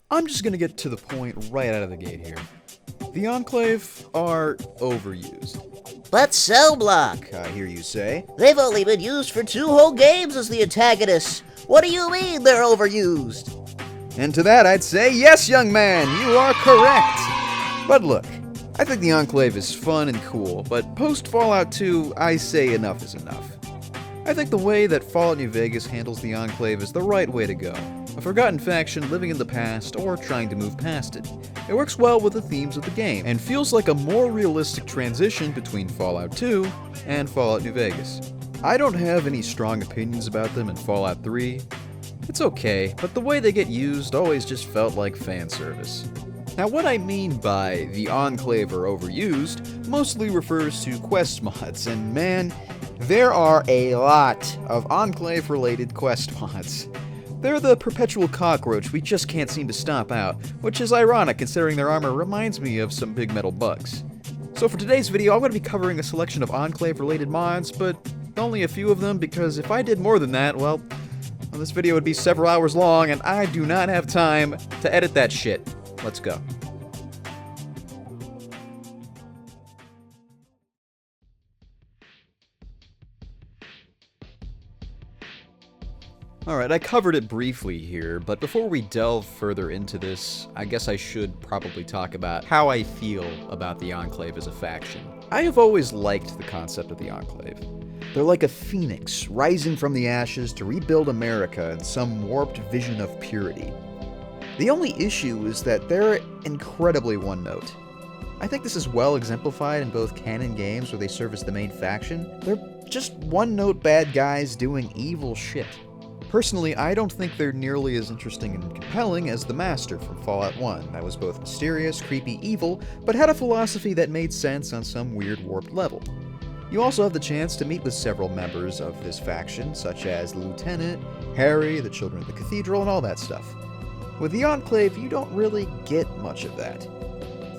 I'm just gonna get to the point right out of the gate here. The Enclave are overused. But Cell Block, I hear you say. they've only been used for 2 whole games as the antagonists. What do you mean they're overused? And to that I'd say, yes, young man, you are correct. But look, I think the Enclave is fun and cool, but post Fallout 2, I say enough is enough. I think the way that Fallout New Vegas handles the Enclave is the right way to go. A forgotten faction living in the past or trying to move past it. It works well with the themes of the game, and feels like a more realistic transition between Fallout 2 and Fallout New Vegas. I don't have any strong opinions about them in Fallout 3. It's okay, but the way they get used always just felt like fan service. Now, what I mean by the Enclave are overused mostly refers to quest mods, and man, there are a lot of Enclave-related quest mods. They're the perpetual cockroach we just can't seem to stomp out, which is ironic considering their armor reminds me of some big metal bugs. So for today's video, I'm going to be covering a selection of Enclave-related mods, but only a few of them, because if I did more than that, well, this video would be several hours long, and I do not have time to edit that shit. Let's go. Alright, I covered it briefly here, but before we delve further into this, I guess I should probably talk about how I feel about the Enclave as a faction. I have always liked the concept of the Enclave. They're like a phoenix, rising from the ashes to rebuild America in some warped vision of purity. The only issue is that they're incredibly one-note. I think this is well exemplified in both canon games where they serve as the main faction. They're just one-note bad guys doing evil shit. Personally, I don't think they're nearly as interesting and compelling as the Master from Fallout 1, that was both mysterious, creepy, evil, but had a philosophy that made sense on some weird warped level. You also have the chance to meet with several members of this faction, such as the Lieutenant, Harry, the Children of the Cathedral, and all that stuff. With the Enclave, you don't really get much of that.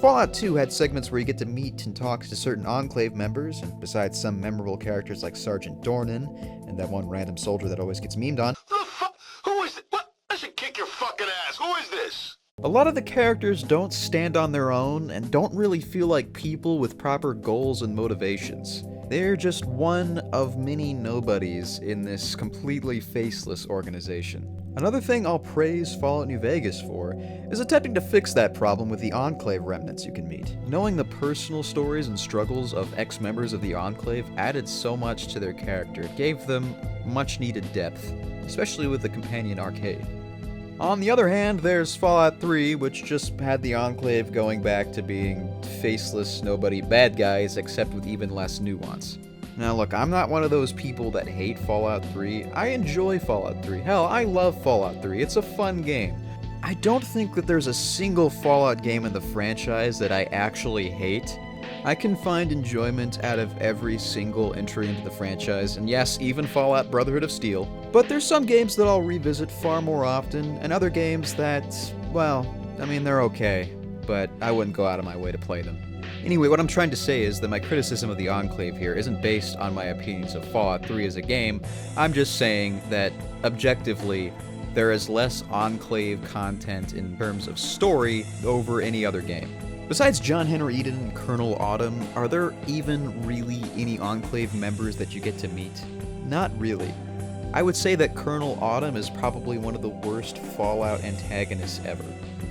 Fallout 2 had segments where you get to meet and talk to certain Enclave members, and besides some memorable characters like Sergeant Dornan, and that one random soldier that always gets memed on. Who the fuck? Who is it? What? I should kick your fucking ass. Who is this? A lot of the characters don't stand on their own, and don't really feel like people with proper goals and motivations. They're just one of many nobodies in this completely faceless organization. Another thing I'll praise Fallout New Vegas for is attempting to fix that problem with the Enclave remnants you can meet. Knowing the personal stories and struggles of ex-members of the Enclave added so much to their character. It gave them much-needed depth, especially with the companion arcade. On the other hand, there's Fallout 3, which just had the Enclave going back to being faceless, nobody bad guys, except with even less nuance. Now look, I'm not one of those people that hate Fallout 3. I enjoy Fallout 3. Hell, I love Fallout 3. It's a fun game. I don't think that there's a single Fallout game in the franchise that I actually hate. I can find enjoyment out of every single entry into the franchise, and yes, even Fallout Brotherhood of Steel. But there's some games that I'll revisit far more often, and other games that, well, I mean, they're okay, but I wouldn't go out of my way to play them. Anyway, what I'm trying to say is that my criticism of the Enclave here isn't based on my opinions of Fallout 3 as a game. I'm just saying that, objectively, there is less Enclave content in terms of story over any other game. Besides John Henry Eden and Colonel Autumn, are there even really any Enclave members that you get to meet? Not really. I would say that Colonel Autumn is probably one of the worst Fallout antagonists ever.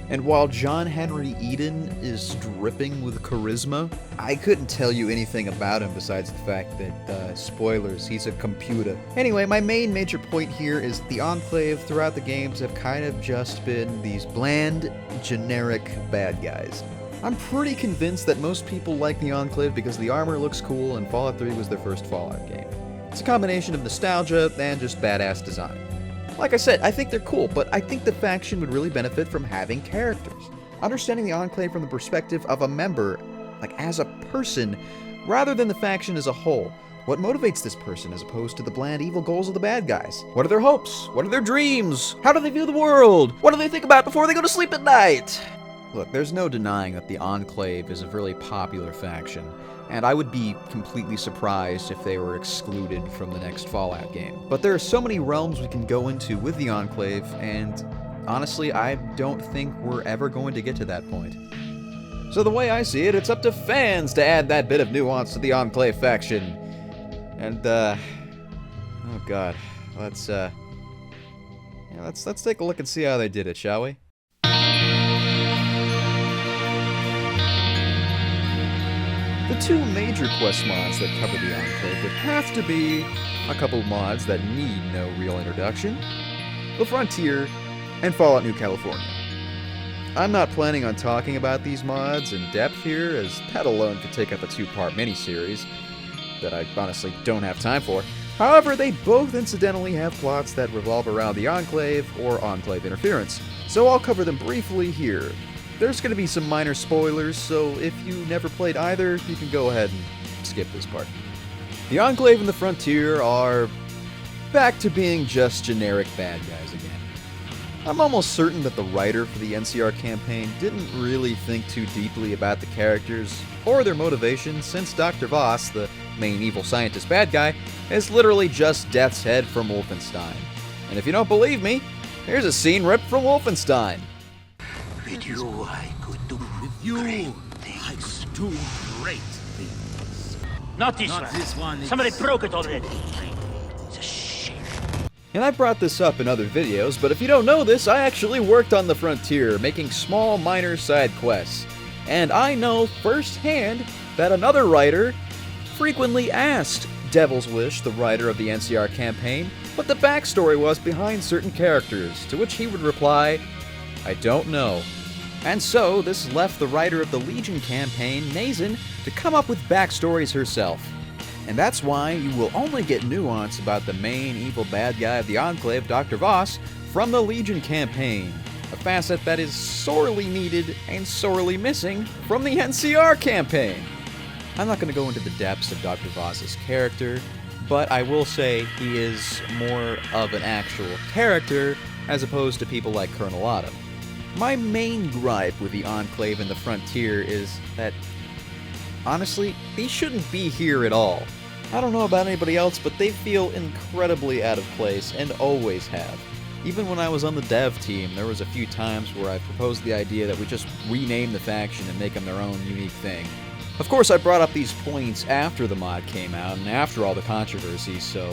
And while John Henry Eden is dripping with charisma, I couldn't tell you anything about him besides the fact that, spoilers, he's a computer. Anyway, my main major point here is the Enclave throughout the games have kind of just been these bland, generic bad guys. I'm pretty convinced that most people like the Enclave because the armor looks cool and Fallout 3 was their first Fallout game. It's a combination of nostalgia and just badass design. Like I said, I think they're cool, but I think the faction would really benefit from having characters. Understanding the Enclave from the perspective of a member, like as a person, rather than the faction as a whole. What motivates this person as opposed to the bland evil goals of the bad guys? What are their hopes? What are their dreams? How do they view the world? What do they think about before they go to sleep at night? Look, there's no denying that the Enclave is a really popular faction, and I would be completely surprised if they were excluded from the next Fallout game. But there are so many realms we can go into with the Enclave, and honestly, I don't think we're ever going to get to that point. So the way I see it, it's up to fans to add that bit of nuance to the Enclave faction. And, oh god, let's take a look and see how they did it, shall we? The two major quest mods that cover the Enclave would have to be a couple mods that need no real introduction: The Frontier and Fallout New California. I'm not planning on talking about these mods in depth here, as that alone could take up a two-part miniseries that I honestly don't have time for. However, they both incidentally have plots that revolve around the Enclave or Enclave interference, so I'll cover them briefly here. There's going to be some minor spoilers, so if you never played either, you can go ahead and skip this part. The Enclave and the Frontier are back to being just generic bad guys again. I'm almost certain that the writer for the NCR campaign didn't really think too deeply about the characters or their motivations, since Dr. Voss, the main evil scientist bad guy, is literally just Death's Head from Wolfenstein. And if you don't believe me, here's a scene ripped from Wolfenstein. With you, I could do great things. Not this one. Somebody broke it already. It's a shame. And I brought this up in other videos, but if you don't know this, I actually worked on the Frontier, making small, minor side quests. And I know firsthand that another writer frequently asked Devil's Wish, the writer of the NCR campaign, what the backstory was behind certain characters, to which he would reply, "I don't know." And so, this left the writer of the Legion campaign, Nazin, to come up with backstories herself. And that's why you will only get nuance about the main evil bad guy of the Enclave, Dr. Voss, from the Legion campaign, a facet that is sorely needed and sorely missing from the NCR campaign. I'm not going to go into the depths of Dr. Voss's character, but I will say he is more of an actual character as opposed to people like Colonel Autumn. My main gripe with the Enclave and the Frontier is that, honestly, they shouldn't be here at all. I don't know about anybody else, but they feel incredibly out of place and always have. Even when I was on the dev team, there was a few times where I proposed the idea that we just rename the faction and make them their own unique thing. Of course, I brought up these points after the mod came out and after all the controversy, so,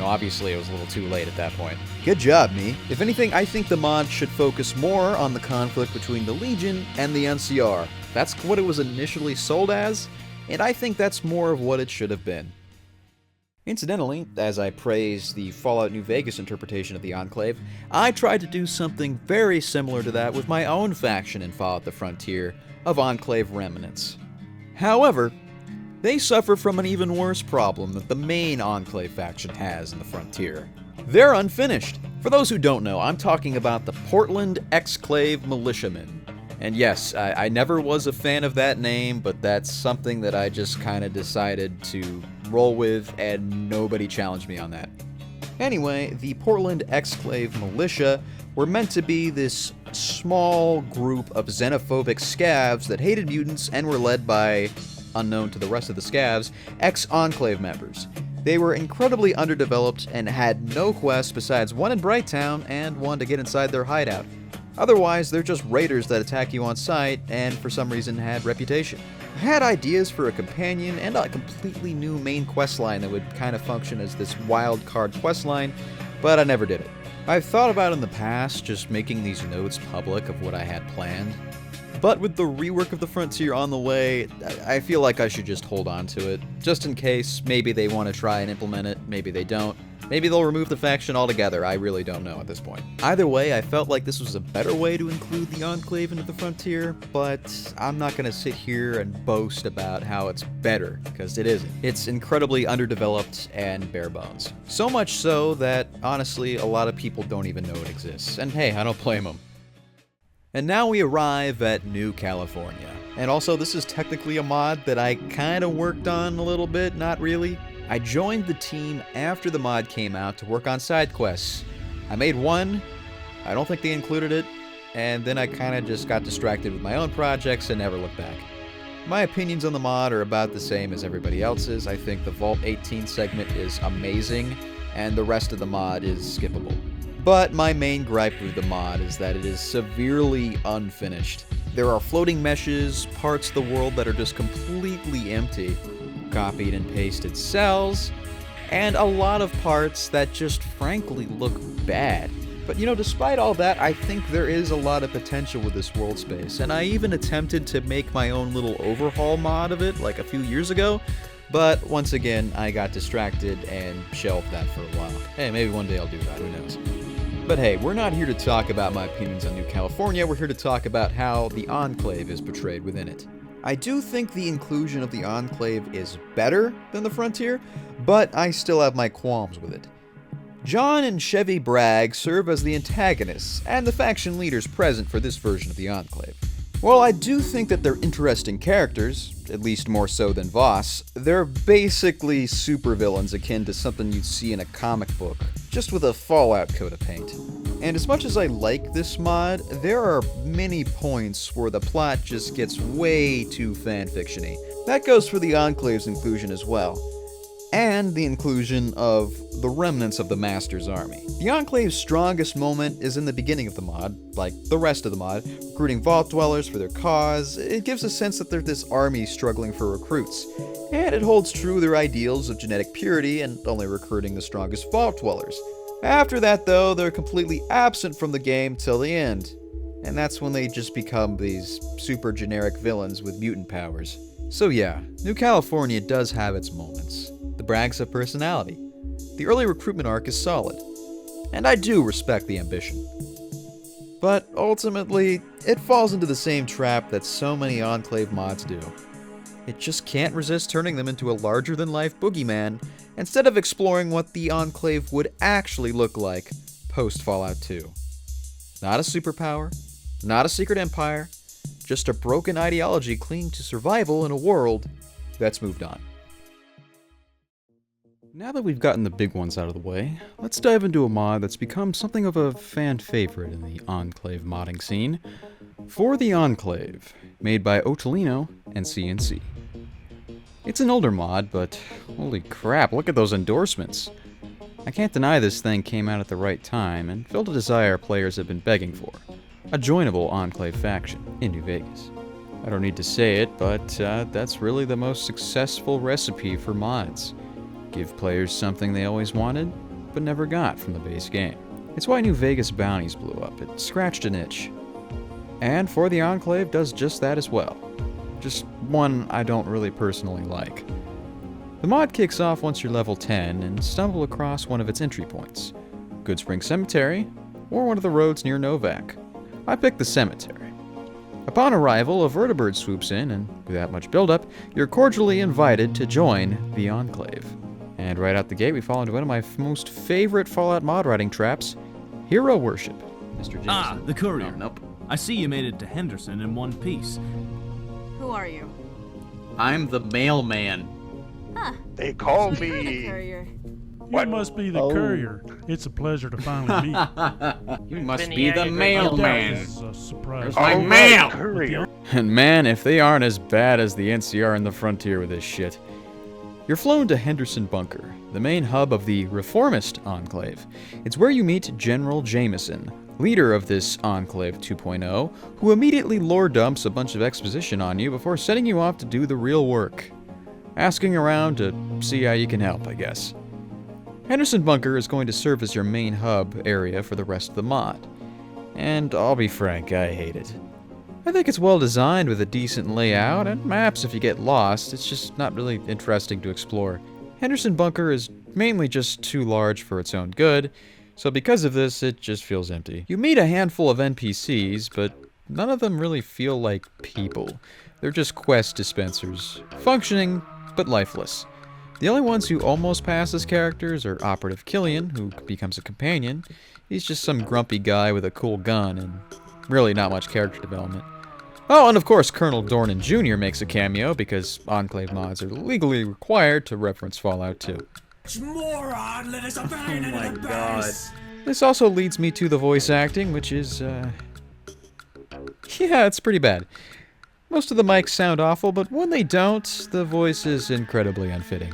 obviously it was a little too late at that point. Good job, me. If anything, I think the mod should focus more on the conflict between the Legion and the NCR. That's what it was initially sold as, and I think that's more of what it should have been. Incidentally, as I praised the Fallout New Vegas interpretation of the Enclave, I tried to do something very similar to that with my own faction in Fallout the Frontier of Enclave Remnants. However, they suffer from an even worse problem that the main Enclave faction has in the Frontier. They're unfinished. For those who don't know, I'm talking about the Portland Exclave Militiamen. And yes, I never was a fan of that name, but that's something that I just kind of decided to roll with, and nobody challenged me on that. Anyway, the Portland Exclave Militia were meant to be this small group of xenophobic scavs that hated mutants and were led by, unknown to the rest of the scavs, ex-Enclave members. They were incredibly underdeveloped and had no quests besides one in Brighttown and one to get inside their hideout. Otherwise, they're just raiders that attack you on sight and for some reason had reputation. I had ideas for a companion and a completely new main questline that would kind of function as this wild card questline, but I never did it. I've thought about in the past just making these notes public of what I had planned, but with the rework of the Frontier on the way, I feel like I should just hold on to it, just in case maybe they want to try and implement it, maybe they don't. Maybe they'll remove the faction altogether, I really don't know at this point. Either way, I felt like this was a better way to include the Enclave into the Frontier, but I'm not going to sit here and boast about how it's better, because it isn't. It's incredibly underdeveloped and bare bones. So much so that, honestly, a lot of people don't even know it exists. And hey, I don't blame them. And now we arrive at New California. And also, this is technically a mod that I kind of worked on a little bit, not really. I joined the team after the mod came out to work on side quests. I made one, I don't think they included it, and then I kind of just got distracted with my own projects and never looked back. My opinions on the mod are about the same as everybody else's. I think the Vault 18 segment is amazing, and the rest of the mod is skippable. But my main gripe with the mod is that it is severely unfinished. There are floating meshes, parts of the world that are just completely empty, copied and pasted cells, and a lot of parts that just frankly look bad. But despite all that, I think there is a lot of potential with this world space, and I even attempted to make my own little overhaul mod of it like a few years ago, but once again, I got distracted and shelved that for a while. Hey, maybe one day I'll do that, who knows. But hey, we're not here to talk about my opinions on New California, we're here to talk about how the Enclave is portrayed within it. I do think the inclusion of the Enclave is better than the Frontier, but I still have my qualms with it. John and Chevy Bragg serve as the antagonists and the faction leaders present for this version of the Enclave. While I do think that they're interesting characters, at least more so than Voss, they're basically supervillains akin to something you'd see in a comic book, just with a Fallout coat of paint. And as much as I like this mod, there are many points where the plot just gets way too fanfiction-y. That goes for the Enclave's inclusion as well, and the inclusion of the remnants of the Master's army. The Enclave's strongest moment is in the beginning of the mod, like the rest of the mod, recruiting Vault Dwellers for their cause. It gives a sense that they're this army struggling for recruits, and it holds true their ideals of genetic purity and only recruiting the strongest Vault Dwellers. After that, though, they're completely absent from the game till the end, and that's when they just become these super generic villains with mutant powers. So yeah, New California does have its moments. The Braggs have personality. The early recruitment arc is solid. And I do respect the ambition. But ultimately, it falls into the same trap that so many Enclave mods do. It just can't resist turning them into a larger-than-life boogeyman instead of exploring what the Enclave would actually look like post-Fallout 2. Not a superpower, not a secret empire, just a broken ideology clinging to survival in a world that's moved on. Now that we've gotten the big ones out of the way, let's dive into a mod that's become something of a fan favorite in the Enclave modding scene. For the Enclave, made by Otolino and CNC. It's an older mod, but holy crap, look at those endorsements. I can't deny this thing came out at the right time and filled a desire players have been begging for. A joinable Enclave faction in New Vegas. I don't need to say it, but that's really the most successful recipe for mods. Give players something they always wanted, but never got from the base game. It's why New Vegas bounties blew up. It scratched an itch. And For the Enclave does just that as well. Just one I don't really personally like. The mod kicks off once you're level 10 and stumble across one of its entry points. Good Spring Cemetery, or one of the roads near Novak. I picked the cemetery. Upon arrival, a vertibird swoops in, and without much buildup, you're cordially invited to join the Enclave. And right out the gate, we fall into one of my most favorite Fallout mod writing traps, hero worship. Mr. Jameson. Ah, the courier. Oh, nope. I see you made it to Henderson in one piece. Who are you? I'm the mailman. Huh. They call So you're the me. courier. You must be the courier. It's a pleasure to finally meet. You must Been be here the every mailman. This is a surprise. There's my All mail. right, courier. And man, if they aren't as bad as the NCR and the Frontier with this shit. You're flown to Henderson Bunker, the main hub of the Reformist Enclave. It's where you meet General Jameson, leader of this Enclave 2.0, who immediately lore dumps a bunch of exposition on you before setting you off to do the real work. Asking around to see how you can help, I guess. Henderson Bunker is going to serve as your main hub area for the rest of the mod. And I'll be frank, I hate it. I think it's well designed with a decent layout, and maps if you get lost, it's just not really interesting to explore. Henderson Bunker is mainly just too large for its own good, so because of this, it just feels empty. You meet a handful of NPCs, but none of them really feel like people. They're just quest dispensers, functioning, but lifeless. The only ones who almost pass as characters are Operative Killian, who becomes a companion. He's just some grumpy guy with a cool gun, and really not much character development. Oh, and of course Colonel Dornan Jr. makes a cameo, because Enclave mods are legally required to reference Fallout 2. Oh my god. This also leads me to the voice acting, which is, yeah, it's pretty bad. Most of the mics sound awful, but when they don't, the voice is incredibly unfitting.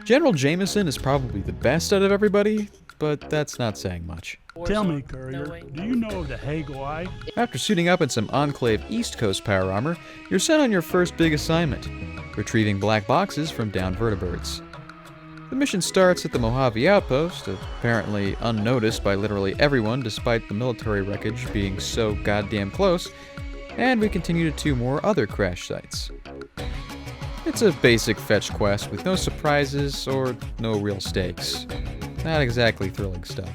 General Jameson is probably the best out of everybody, but that's not saying much. Tell me, courier, do you know of the Hagel Eye? After suiting up in some Enclave East Coast power armor, you're sent on your first big assignment, retrieving black boxes from downed vertibirds. The mission starts at the Mojave Outpost, apparently unnoticed by literally everyone despite the military wreckage being so goddamn close, and we continue to 2 more other crash sites. It's a basic fetch quest with no surprises or no real stakes. Not exactly thrilling stuff.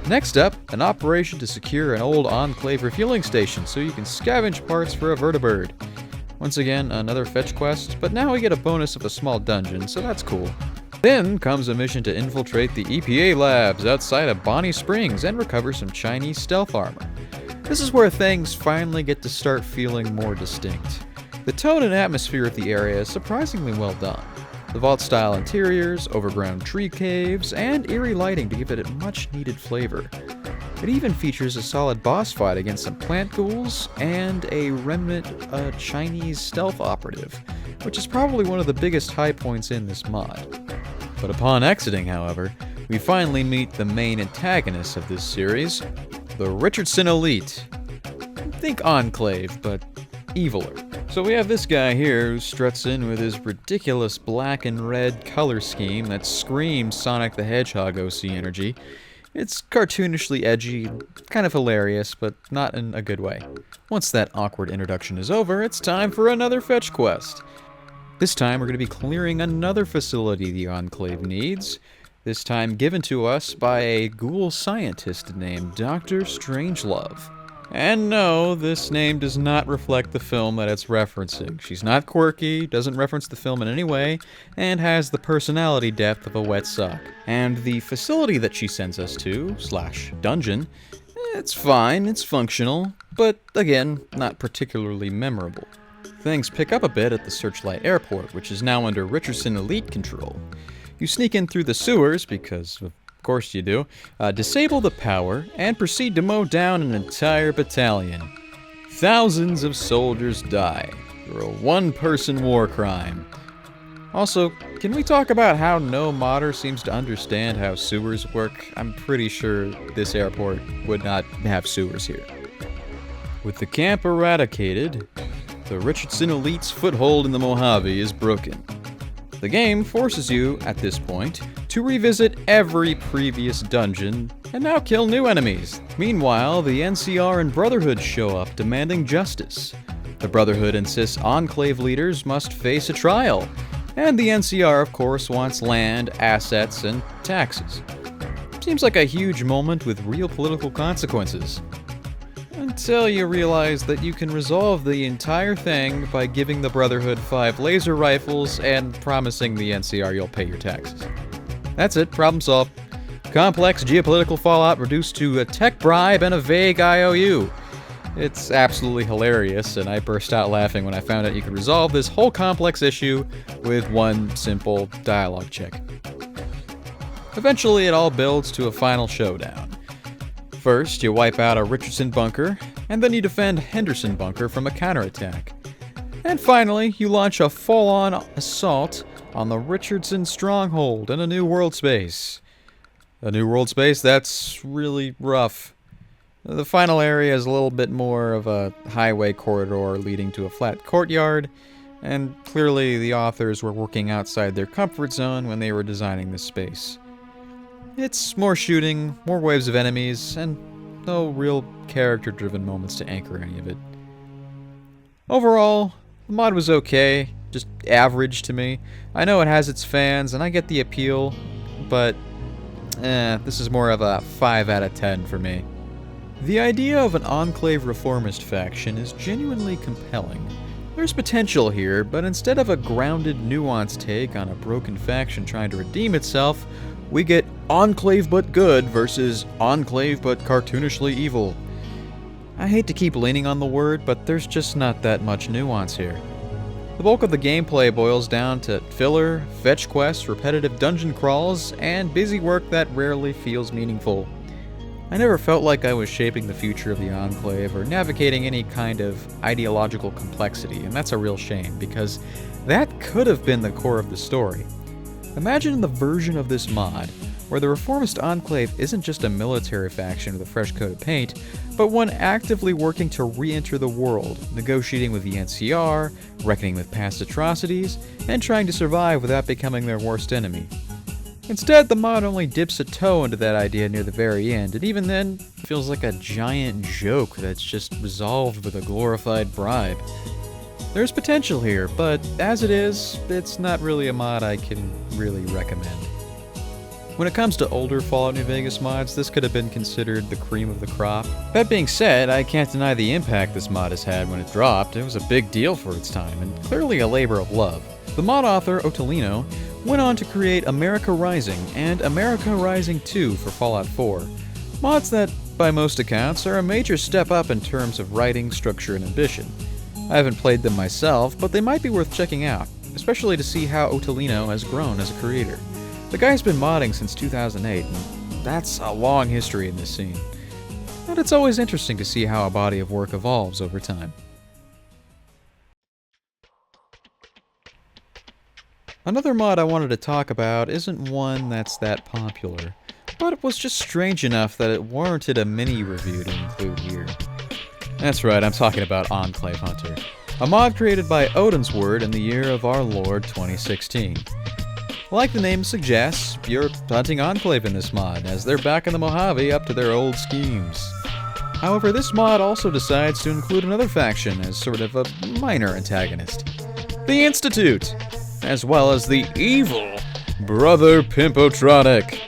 Next up, an operation to secure an old Enclave refueling station so you can scavenge parts for a vertibird. Once again, another fetch quest, but now we get a bonus of a small dungeon, so that's cool. Then comes a mission to infiltrate the EPA labs outside of Bonnie Springs and recover some Chinese stealth armor. This is where things finally get to start feeling more distinct. The tone and atmosphere of the area is surprisingly well done. The vault-style interiors, overgrown tree caves, and eerie lighting to give it a much-needed flavor. It even features a solid boss fight against some plant ghouls and a remnant Chinese stealth operative, which is probably one of the biggest high points in this mod. But upon exiting, however, we finally meet the main antagonist of this series, the Richardson Elite. Think Enclave, but eviler. So we have this guy here who struts in with his ridiculous black and red color scheme that screams Sonic the Hedgehog OC energy. It's cartoonishly edgy, kind of hilarious, but not in a good way. Once that awkward introduction is over, it's time for another fetch quest. This time we're going to be clearing another facility the Enclave needs, this time given to us by a ghoul scientist named Dr. Strangelove. And no, this name does not reflect the film that it's referencing. She's not quirky, doesn't reference the film in any way, and has the personality depth of a wet sock. And the facility that she sends us to, / dungeon, it's fine, it's functional, but again, not particularly memorable. Things pick up a bit at the Searchlight Airport, which is now under Richardson Elite control. You sneak in through the sewers, because of course you do, disable the power, and proceed to mow down an entire battalion. Thousands of soldiers die for a one-person war crime. Also, can we talk about how no modder seems to understand how sewers work? I'm pretty sure this airport would not have sewers here. With the camp eradicated, the Richardson Elite's foothold in the Mojave is broken. The game forces you, at this point, to revisit every previous dungeon and now kill new enemies. Meanwhile, the NCR and Brotherhood show up demanding justice. The Brotherhood insists Enclave leaders must face a trial, and the NCR, of course, wants land, assets, and taxes. Seems like a huge moment with real political consequences. Until you realize that you can resolve the entire thing by giving the Brotherhood 5 laser rifles and promising the NCR you'll pay your taxes. That's it, problem solved. Complex geopolitical fallout reduced to a tech bribe and a vague IOU. It's absolutely hilarious, and I burst out laughing when I found out you could resolve this whole complex issue with one simple dialogue check. Eventually, it all builds to a final showdown. First, you wipe out a Richardson bunker, and then you defend Henderson bunker from a counterattack. And finally, you launch a full-on assault on the Richardson stronghold in a new world space. A new world space that's really rough. The final area is a little bit more of a highway corridor leading to a flat courtyard, and clearly the authors were working outside their comfort zone when they were designing this space. It's more shooting, more waves of enemies, and no real character-driven moments to anchor any of it. Overall, the mod was okay, just average to me. I know it has its fans, and I get the appeal, but this is more of a 5 out of 10 for me. The idea of an Enclave reformist faction is genuinely compelling. There's potential here, but instead of a grounded, nuanced take on a broken faction trying to redeem itself, we get Enclave but good versus Enclave but cartoonishly evil. I hate to keep leaning on the word, but there's just not that much nuance here. The bulk of the gameplay boils down to filler, fetch quests, repetitive dungeon crawls, and busy work that rarely feels meaningful. I never felt like I was shaping the future of the Enclave or navigating any kind of ideological complexity, and that's a real shame, because that could have been the core of the story. Imagine the version of this mod where the reformist Enclave isn't just a military faction with a fresh coat of paint, but one actively working to re-enter the world, negotiating with the NCR, reckoning with past atrocities, and trying to survive without becoming their worst enemy. Instead, the mod only dips a toe into that idea near the very end, and even then, feels like a giant joke that's just resolved with a glorified bribe. There's potential here, but as it is, it's not really a mod I can really recommend. When it comes to older Fallout New Vegas mods, this could have been considered the cream of the crop. That being said, I can't deny the impact this mod has had when it dropped. It was a big deal for its time, and clearly a labor of love. The mod author, Otolino, went on to create America Rising and America Rising 2 for Fallout 4. Mods that, by most accounts, are a major step up in terms of writing, structure, and ambition. I haven't played them myself, but they might be worth checking out, especially to see how Otolino has grown as a creator. The guy's been modding since 2008, and that's a long history in this scene. And it's always interesting to see how a body of work evolves over time. Another mod I wanted to talk about isn't one that's that popular, but it was just strange enough that it warranted a mini review to include here. That's right, I'm talking about Enclave Hunter, a mod created by Odin's Word in the year of our Lord 2016. Like the name suggests, you're hunting Enclave in this mod, as they're back in the Mojave up to their old schemes. However, this mod also decides to include another faction as sort of a minor antagonist. The Institute! As well as the evil Brother Pimpotronic.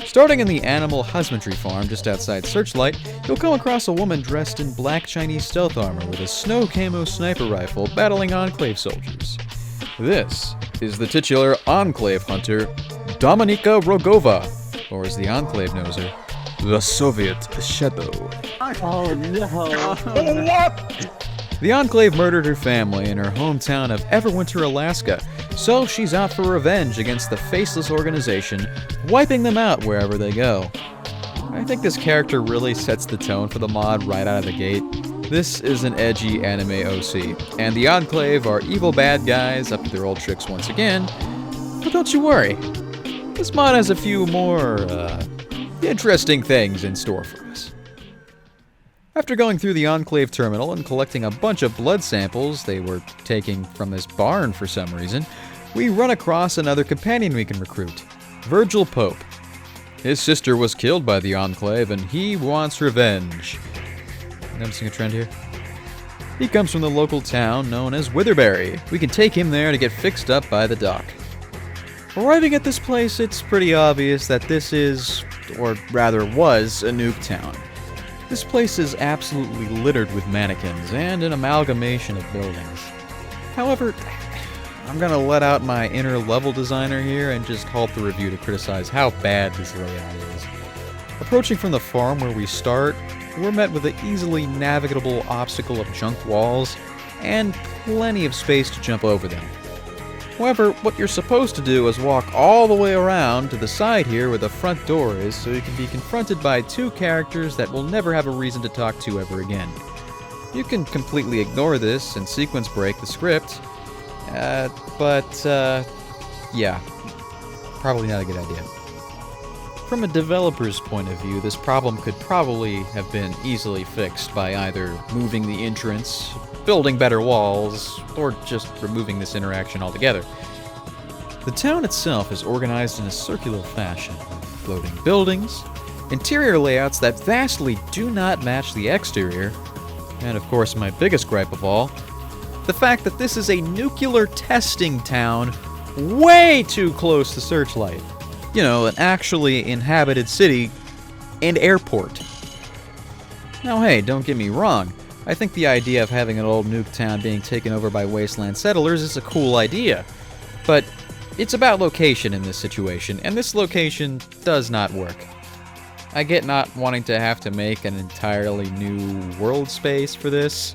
Starting in the animal husbandry farm just outside Searchlight, you'll come across a woman dressed in black Chinese stealth armor with a snow camo sniper rifle battling Enclave soldiers. This is the titular Enclave Hunter, Dominika Rogova, or as the Enclave knows her, the Soviet Shadow. Oh no. The Enclave murdered her family in her hometown of Everwinter, Alaska, so she's out for revenge against the faceless organization, wiping them out wherever they go. I think this character really sets the tone for the mod right out of the gate. This is an edgy anime OC, and the Enclave are evil bad guys up to their old tricks once again, but don't you worry. This mod has a few more, interesting things in store for us. After going through the Enclave terminal and collecting a bunch of blood samples they were taking from this barn for some reason, we run across another companion we can recruit, Virgil Pope. His sister was killed by the Enclave and he wants revenge. Noticing a trend here? He comes from the local town known as Witherberry. We can take him there to get fixed up by the doc. Arriving at this place, it's pretty obvious that this is, or rather was, a nuke town. This place is absolutely littered with mannequins and an amalgamation of buildings. However, I'm gonna let out my inner level designer here and just halt the review to criticize how bad this layout is. Approaching from the farm where we start, we're met with an easily navigable obstacle of junk walls and plenty of space to jump over them. However, what you're supposed to do is walk all the way around to the side here where the front door is, so you can be confronted by two characters that will never have a reason to talk to ever again. You can completely ignore this and sequence break the script, yeah, probably not a good idea. From a developer's point of view, this problem could probably have been easily fixed by either moving the entrance, building better walls, or just removing this interaction altogether. The town itself is organized in a circular fashion, with floating buildings, interior layouts that vastly do not match the exterior, and of course my biggest gripe of all, the fact that this is a nuclear testing town way too close to Searchlight. You know, an actually inhabited city and airport. Now hey, don't get me wrong, I think the idea of having an old nuke town being taken over by wasteland settlers is a cool idea, but it's about location in this situation, and this location does not work. I get not wanting to have to make an entirely new world space for this,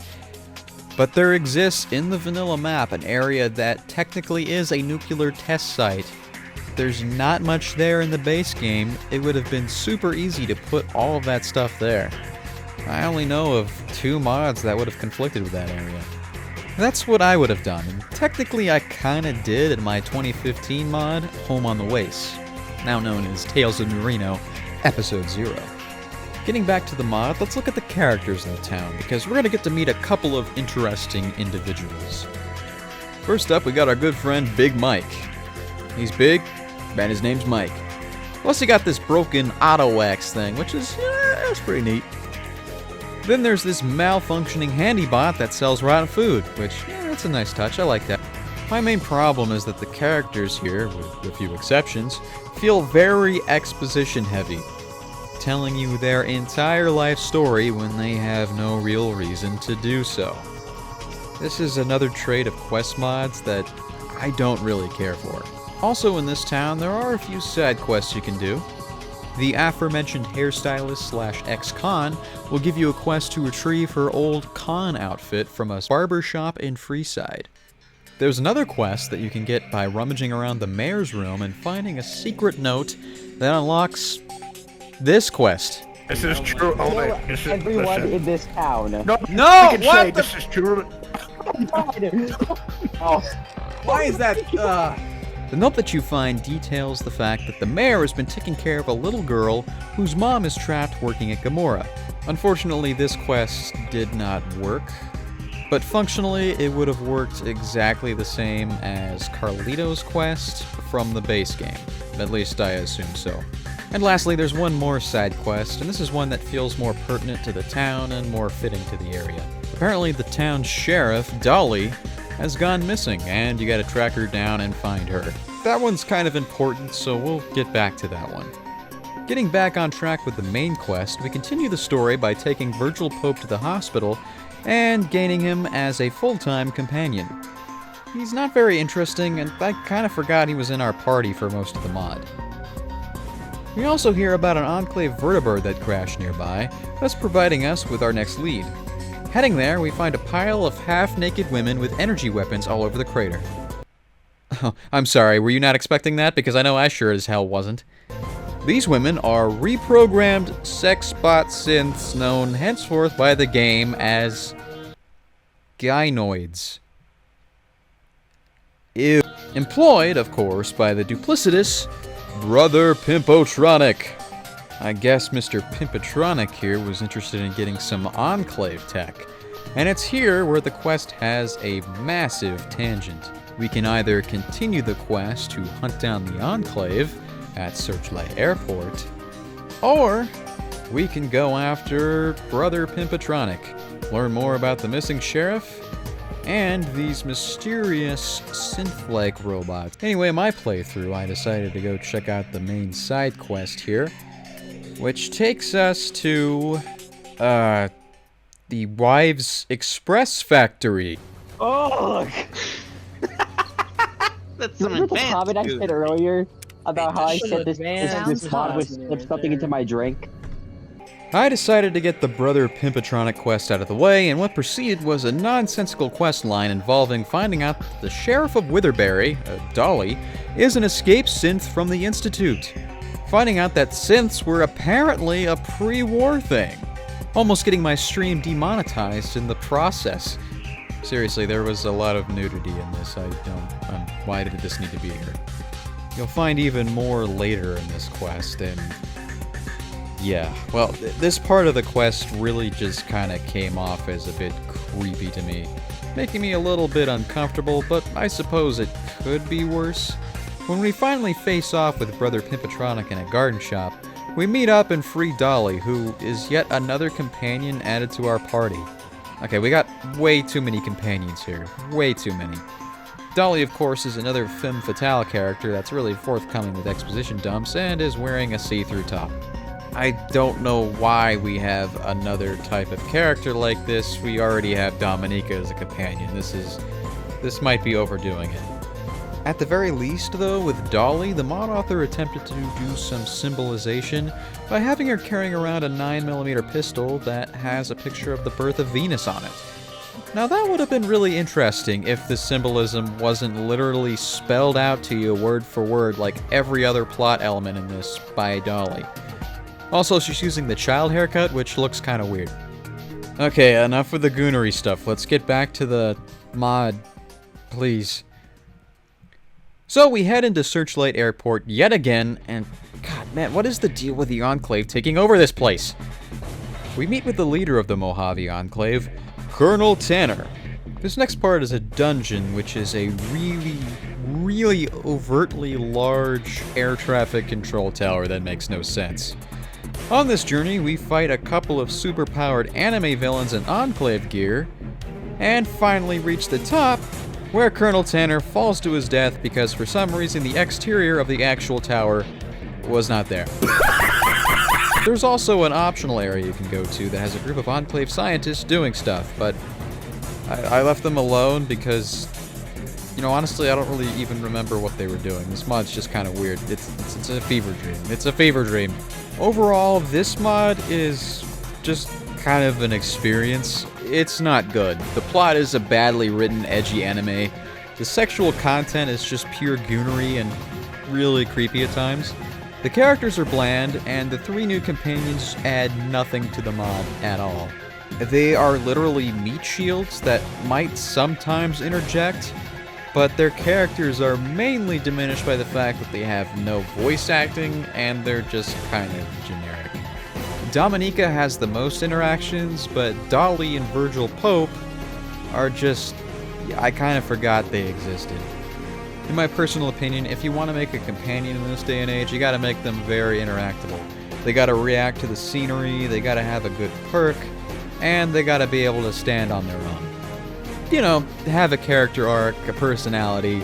but there exists in the vanilla map an area that technically is a nuclear test site. There's not much there in the base game. It would have been super easy to put all of that stuff there. I only know of 2 mods that would have conflicted with that area. That's what I would have done, and technically I kinda did in my 2015 mod, Home on the Waste. now known as Tales of Marino, Episode 0. Getting back to the mod, let's look at the characters in the town, because we're going to get to meet a couple of interesting individuals. First up, we got our good friend Big Mike. He's big, and his name's Mike. Plus he got this broken auto wax thing, which is, that's pretty neat. Then there's this malfunctioning handy bot that sells rotten food, which, that's a nice touch, I like that. My main problem is that the characters here, with a few exceptions, feel very exposition heavy, telling you their entire life story when they have no real reason to do so. This is another trait of quest mods that I don't really care for. Also in this town, there are a few side quests you can do. The aforementioned hairstylist / ex-con will give you a quest to retrieve her old con outfit from a barber shop in Freeside. There's another quest that you can get by rummaging around the mayor's room and finding a secret note that unlocks this quest. This is true. Oh, wait. Everyone in this town. No, No! we can What say the? this is true. Oh, Why is that? The note that you find details the fact that the mayor has been taking care of a little girl whose mom is trapped working at Gamora. Unfortunately, this quest did not work, but functionally it would have worked exactly the same as Carlito's quest from the base game. At least I assume so. And lastly, there's one more side quest, and this is one that feels more pertinent to the town and more fitting to the area. Apparently the town's sheriff, Dolly, has gone missing, and you gotta track her down and find her. That one's kind of important, so we'll get back to that one. Getting back on track with the main quest, we continue the story by taking Virgil Pope to the hospital and gaining him as a full-time companion. He's not very interesting, and I kind of forgot he was in our party for most of the mod. We also hear about an Enclave vertibird that crashed nearby, thus providing us with our next lead. Heading there, we find a pile of half-naked women with energy weapons all over the crater. Oh, I'm sorry, were you not expecting that? Because I know I sure as hell wasn't. These women are reprogrammed sex bot synths known henceforth by the game as gynoids. Ew. Employed, of course, by the duplicitous Brother Pimpotronic. I guess Mr. Pimpotronic here was interested in getting some Enclave tech. And it's here where the quest has a massive tangent. We can either continue the quest to hunt down the Enclave at Searchlight Airport, or we can go after Brother Pimpotronic, learn more about the missing sheriff, and these mysterious synth-like robots. Anyway, my playthrough, I decided to go check out the main side quest here, which takes us to, the Wives Express Factory. oh! That's some Remember the advanced comment I food. said earlier about how I said this Sounds mod would hot. slip something into my drink? I decided to get the Brother Pimpotronic quest out of the way, and what proceeded was a nonsensical quest line involving finding out that the Sheriff of Witherberry, Dolly, is an escaped synth from the Institute. Finding out that synths were apparently a pre-war thing. Almost getting my stream demonetized in the process. Seriously, there was a lot of nudity in this. Why did this need to be here? You'll find even more later in this quest, and yeah, well, this part of the quest really just kind of came off as a bit creepy to me, making me a little bit uncomfortable, but I suppose it could be worse. When we finally face off with Brother Pimpotronic in a garden shop, we meet up and free Dolly, who is yet another companion added to our party. Okay, we got way too many companions here. Way too many. Dolly, of course, is another femme fatale character that's really forthcoming with exposition dumps and is wearing a see-through top. I don't know why we have another type of character like this. We already have Dominica as a companion. This might be overdoing it. At the very least, though, with Dolly, the mod author attempted to do some symbolization by having her carrying around a 9mm pistol that has a picture of the birth of Venus on it. Now that would have been really interesting if the symbolism wasn't literally spelled out to you word for word like every other plot element in this by Dolly. Also, she's using the child haircut, which looks kind of weird. Okay, enough with the goonery stuff. Let's get back to the mod, please. So we head into Searchlight Airport yet again, and god man, what is the deal with the Enclave taking over this place? We meet with the leader of the Mojave Enclave, Colonel Tanner. This next part is a dungeon, which is a really overtly large air traffic control tower that makes no sense. On this journey, we fight a couple of superpowered anime villains in Enclave gear, and finally reach the top, where Colonel Tanner falls to his death because for some reason the exterior of the actual tower was not there. There's also an optional area you can go to that has a group of Enclave scientists doing stuff, but I left them alone because, you know, honestly, I don't really even remember what they were doing. This mod's just kind of weird. It's a fever dream. It's a fever dream. Overall, this mod is just kind of an experience. It's not good. The plot is a badly written, edgy anime. The sexual content is just pure goonery and really creepy at times. The characters are bland, and the 3 new companions add nothing to the mod at all. They are literally meat shields that might sometimes interject, but their characters are mainly diminished by the fact that they have no voice acting, and they're just kind of generic. Dominica has the most interactions, but Dolly and Virgil Pope are just... I kind of forgot they existed. In my personal opinion, if you want to make a companion in this day and age, you gotta make them very interactable. They gotta react to the scenery, they gotta have a good perk, and they gotta be able to stand on their own. You know, have a character arc, a personality,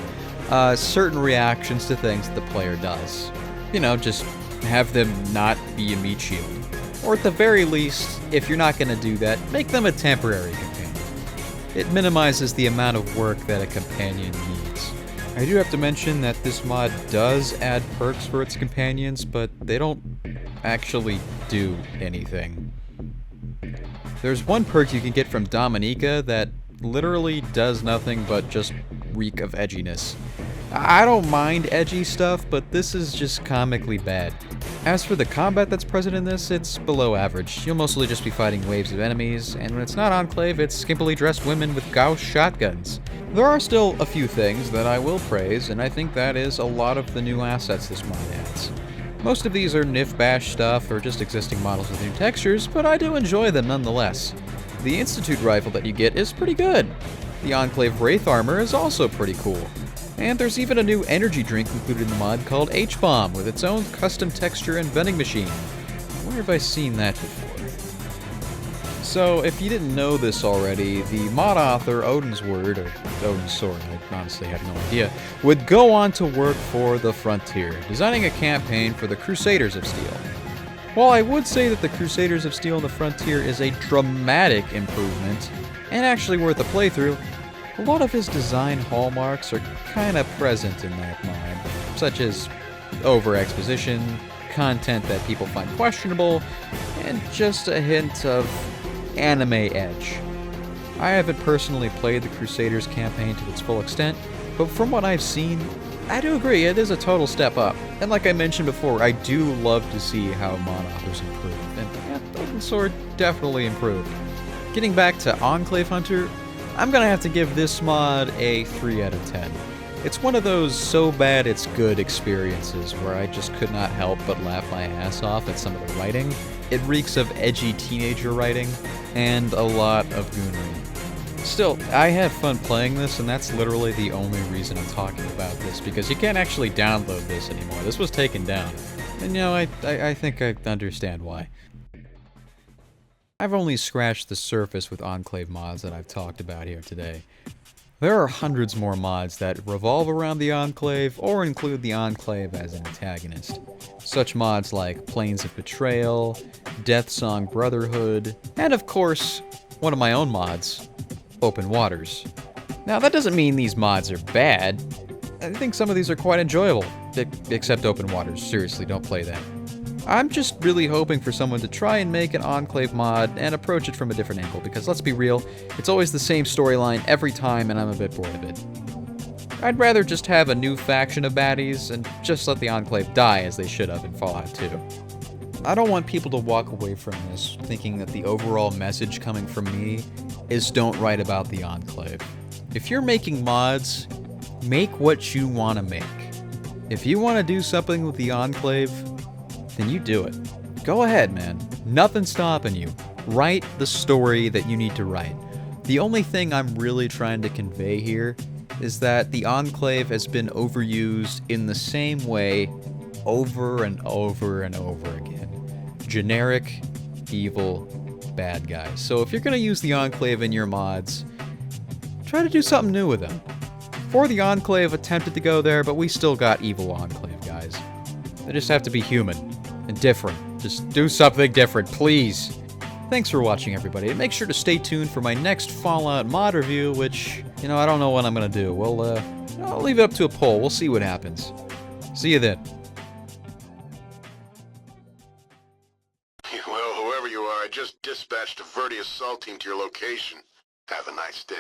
certain reactions to things that the player does. You know, just have them not be a meat shield. Or at the very least, if you're not gonna do that, make them a temporary companion. It minimizes the amount of work that a companion needs. I do have to mention that this mod does add perks for its companions, but they don't actually do anything. There's one perk you can get from Dominica that literally does nothing but just reek of edginess. I don't mind edgy stuff, but this is just comically bad. As for the combat that's present in this, it's below average. You'll mostly just be fighting waves of enemies, and when it's not Enclave, it's skimpily dressed women with Gauss shotguns. There are still a few things that I will praise, and I think that is a lot of the new assets this mod adds. Most of these are Nif Bash stuff or just existing models with new textures, but I do enjoy them nonetheless. The Institute rifle that you get is pretty good. The Enclave Wraith armor is also pretty cool. And there's even a new energy drink included in the mod called H-Bomb with its own custom texture and vending machine. Where have I seen that before? So, if you didn't know this already, the mod author Odin's Word, or Odin's Sword, I honestly have no idea, would go on to work for the Frontier, designing a campaign for the Crusaders of Steel. While I would say that the Crusaders of Steel and the Frontier is a dramatic improvement, and actually worth a playthrough, a lot of his design hallmarks are kinda present in that mod, such as over-exposition, content that people find questionable, and just a hint of anime edge. I haven't personally played the Crusaders campaign to its full extent, but from what I've seen, I do agree it is a total step up. And like I mentioned before, I do love to see how mod authors improve, and yeah, Open Sword definitely improved. Getting back to Enclave Hunter, I'm gonna have to give this mod a 3 out of 10. It's one of those so bad it's good experiences where I just could not help but laugh my ass off at some of the writing. It reeks of edgy teenager writing, and a lot of goonery. Still, I had fun playing this, and that's literally the only reason I'm talking about this, because you can't actually download this anymore. This was taken down. And you know, I think I understand why. I've only scratched the surface with Enclave mods that I've talked about here today. There are hundreds more mods that revolve around the Enclave or include the Enclave as an antagonist. Such mods like Plains of Betrayal, Death Song Brotherhood, and of course, one of my own mods, Open Waters. Now that doesn't mean these mods are bad. I think some of these are quite enjoyable, except Open Waters. Seriously, don't play that. I'm just really hoping for someone to try and make an Enclave mod and approach it from a different angle, because let's be real, it's always the same storyline every time and I'm a bit bored of it. I'd rather just have a new faction of baddies and just let the Enclave die as they should have in Fallout 2. I don't want people to walk away from this thinking that the overall message coming from me is don't write about the Enclave. If you're making mods, Make what you want to make. If you want to do something with the Enclave, then you do it. Go ahead, man. Nothing's stopping you. Write the story that you need to write. The only thing I'm really trying to convey here is that the Enclave has been overused in the same way over and over and over again. Generic, evil, bad guys. So if you're going to use the Enclave in your mods, try to do something new with them. Before the Enclave attempted to go there, but we still got evil Enclave guys. They just have to be human and different. Just do something different, please. Thanks for watching, everybody, and make sure to stay tuned for my next Fallout mod review, which, I don't know what I'm gonna do. Well, I'll leave it up to a poll. We'll see what happens. See you then. Well, whoever you are, I just dispatched a Verdi assault team to your location. Have a nice day.